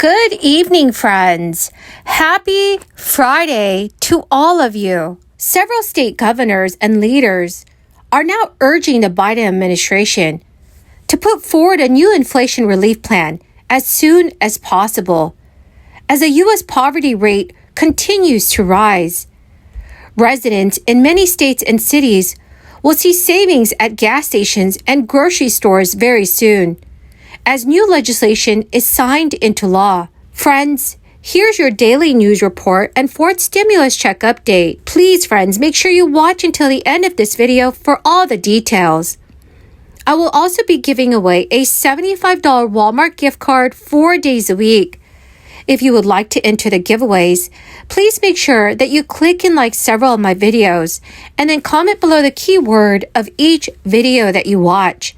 Good evening, friends. Happy Friday to all of you. Several state governors and leaders are now urging the Biden administration to put forward a new inflation relief plan as soon as possible, as the U.S. poverty rate continues to rise. Residents in many states and cities will see savings at gas stations and grocery stores very soon, as new legislation is signed into law. Friends, here's your daily news report and fourth stimulus check update. Please, friends, make sure you watch until the end of this video for all the details. I will also be giving away a $75 Walmart gift card 4 days a week. If you would like to enter the giveaways, please make sure that you click and like several of my videos and then comment below the keyword of each video that you watch.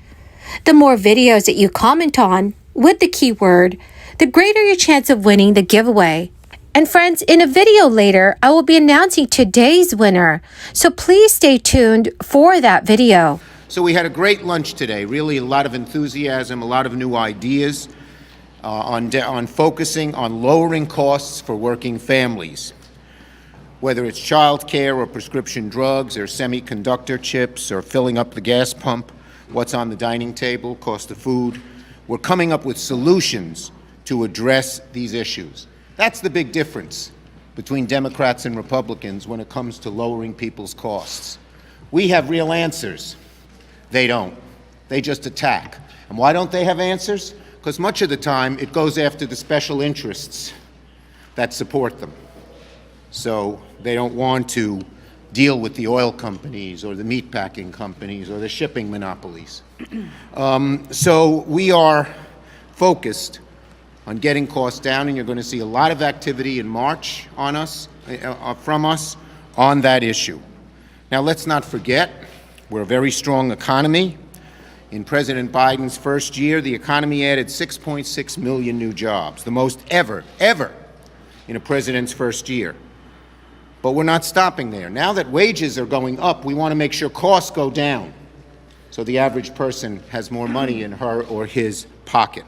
The more videos that you comment on with the keyword, the greater your chance of winning the giveaway. And friends, in a video later, I will be announcing today's winner, so please stay tuned for that video. So we had a great lunch today, really a lot of enthusiasm, a lot of new ideas on focusing on lowering costs for working families. Whether it's child care or prescription drugs or semiconductor chips or filling up the gas pump, what's on the dining table, cost of food, we're coming up with solutions to address these issues. That's the big difference between Democrats and Republicans when it comes to lowering people's costs. We have real answers. They don't. They just attack. And why don't they have answers? Because much of the time it goes after the special interests that support them. So they don't want to deal with the oil companies or the meatpacking companies or the shipping monopolies. So we are focused on getting costs down, and you're going to see a lot of activity in March on us, from us on that issue. Now, let's not forget, we're a very strong economy. In President Biden's first year, the economy added 6.6 million new jobs, the most ever in a president's first year. But we're not stopping there. Now that wages are going up, we want to make sure costs go down so the average person has more money in her or his pocket.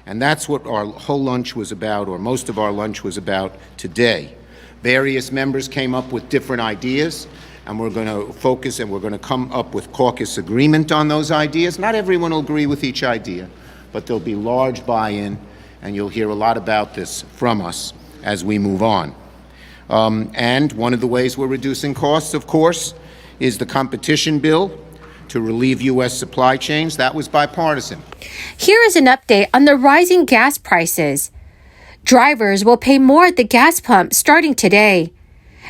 And that's what our whole lunch was about, or most of our lunch was about today. Various members came up with different ideas, and we're going to focus and we're going to come up with caucus agreement on those ideas. Not everyone will agree with each idea, but there'll be large buy-in, and you'll hear a lot about this from us as we move on. And one of the ways we're reducing costs, of course, is the competition bill to relieve U.S. supply chains. That was bipartisan. Here is an update on the rising gas prices. Drivers will pay more at the gas pump starting today,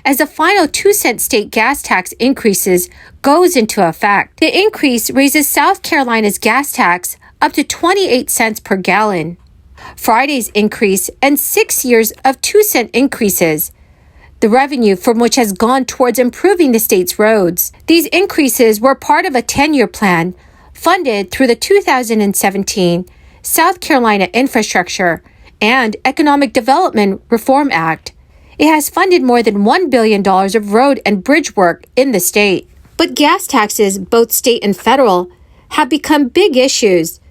as the final 2-cent state gas tax increases goes into effect. The increase raises South Carolina's gas tax up to 28 cents per gallon. Friday's increase and 6 years of 2-cent increases, the revenue from which has gone towards improving the state's roads. These increases were part of a 10-year plan funded through the 2017 South Carolina Infrastructure and Economic Development Reform Act. It has funded more than $1 billion of road and bridge work in the state. But gas taxes, both state and federal, have become big issues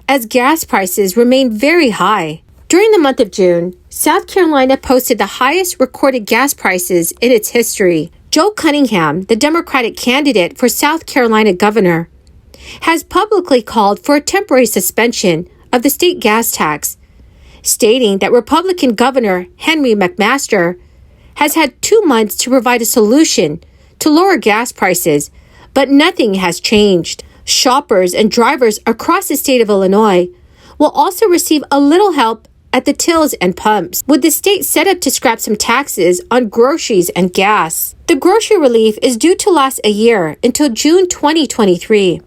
as gas prices remain very high. During the month of June, South Carolina posted the highest recorded gas prices in its history. Joe Cunningham, the Democratic candidate for South Carolina governor, has publicly called for a temporary suspension of the state gas tax, stating that Republican Governor Henry McMaster has had 2 months to provide a solution to lower gas prices, but nothing has changed. Shoppers and drivers across the state of Illinois will also receive a little help at the tills and pumps, with the state set up to scrap some taxes on groceries and gas. The grocery relief is due to last a year until June 2023,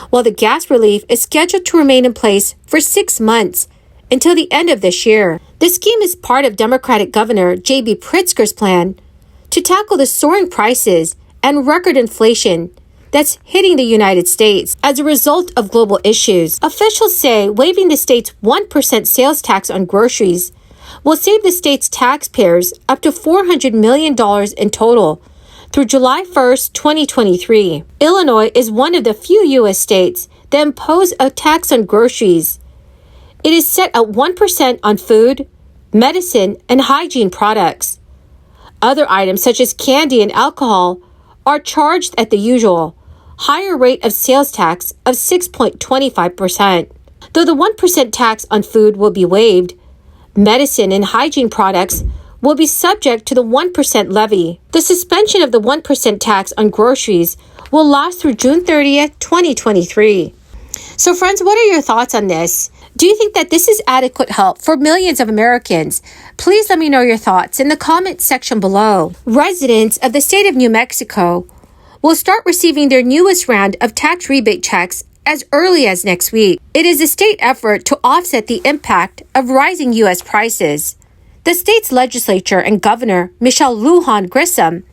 while the gas relief is scheduled to remain in place for 6 months until the end of this year. The scheme is part of Democratic Governor J.B. Pritzker's plan to tackle the soaring prices and record inflation that's hitting the United States as a result of global issues. Officials say waiving the state's 1% sales tax on groceries will save the state's taxpayers up to $400 million in total through July 1st, 2023. Illinois is one of the few U.S. states that impose a tax on groceries, It is set at 1% on food, medicine, and hygiene products. Other items such as candy and alcohol are charged at the usual higher rate of sales tax of 6.25%. Though the 1% tax on food will be waived, medicine and hygiene products will be subject to the 1% levy. The suspension of the 1% tax on groceries will last through June 30th, 2023. So friends, what are your thoughts on this? Do you think that this is adequate help for millions of Americans? Please let me know your thoughts in the comments section below. Residents of the state of New Mexico will start receiving their newest round of tax rebate checks as early as next week. It is a state effort to offset the impact of rising U.S. prices. The state's legislature and Governor Michelle Lujan Grisham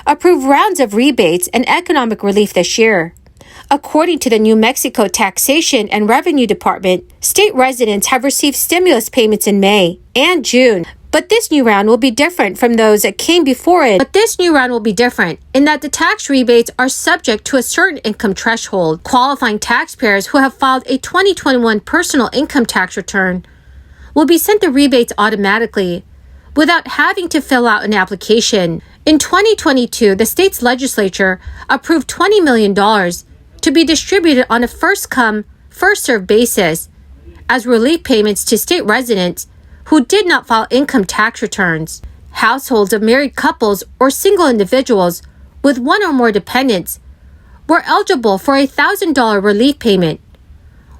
approved rounds of rebates and economic relief this year. According to the New Mexico Taxation and Revenue Department, state residents have received stimulus payments in May and June. But this new round will be different from those that came before it. In that the tax rebates are subject to a certain income threshold. Qualifying taxpayers who have filed a 2021 personal income tax return will be sent the rebates automatically without having to fill out an application. In 2022, the state's legislature approved $20 million to be distributed on a first-come, first-served basis as relief payments to state residents who did not file income tax returns. Households of married couples or single individuals with one or more dependents were eligible for a $1,000 relief payment,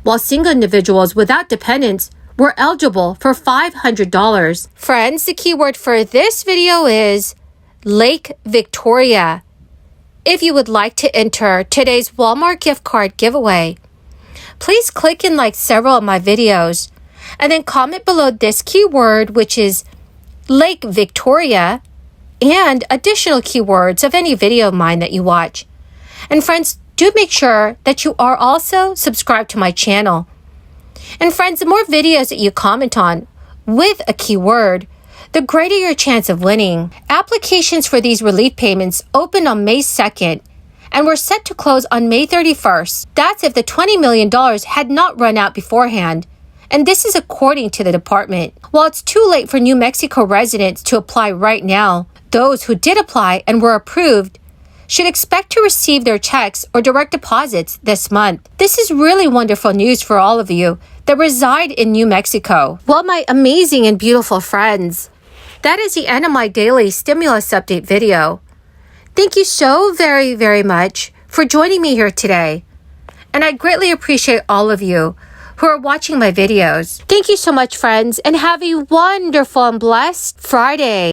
while single individuals without dependents were eligible for $500. Friends, the keyword for this video is Lake Victoria. If you would like to enter today's Walmart gift card giveaway, please click and like several of my videos and then comment below this keyword, which is Lake Victoria, and additional keywords of any video of mine that you watch. And friends, do make sure that you are also subscribed to my channel. And friends, the more videos that you comment on with a keyword, the greater your chance of winning. Applications for these relief payments opened on May 2nd and were set to close on May 31st. That's if the $20 million had not run out beforehand. And this is according to the department. While it's too late for New Mexico residents to apply right now, those who did apply and were approved should expect to receive their checks or direct deposits this month. This is really wonderful news for all of you that reside in New Mexico. Well, my amazing and beautiful friends, that is the end of my daily stimulus update video. Thank you so very, very much for joining me here today. And I greatly appreciate all of you who are watching my videos. Thank you so much, friends, and have a wonderful and blessed Friday.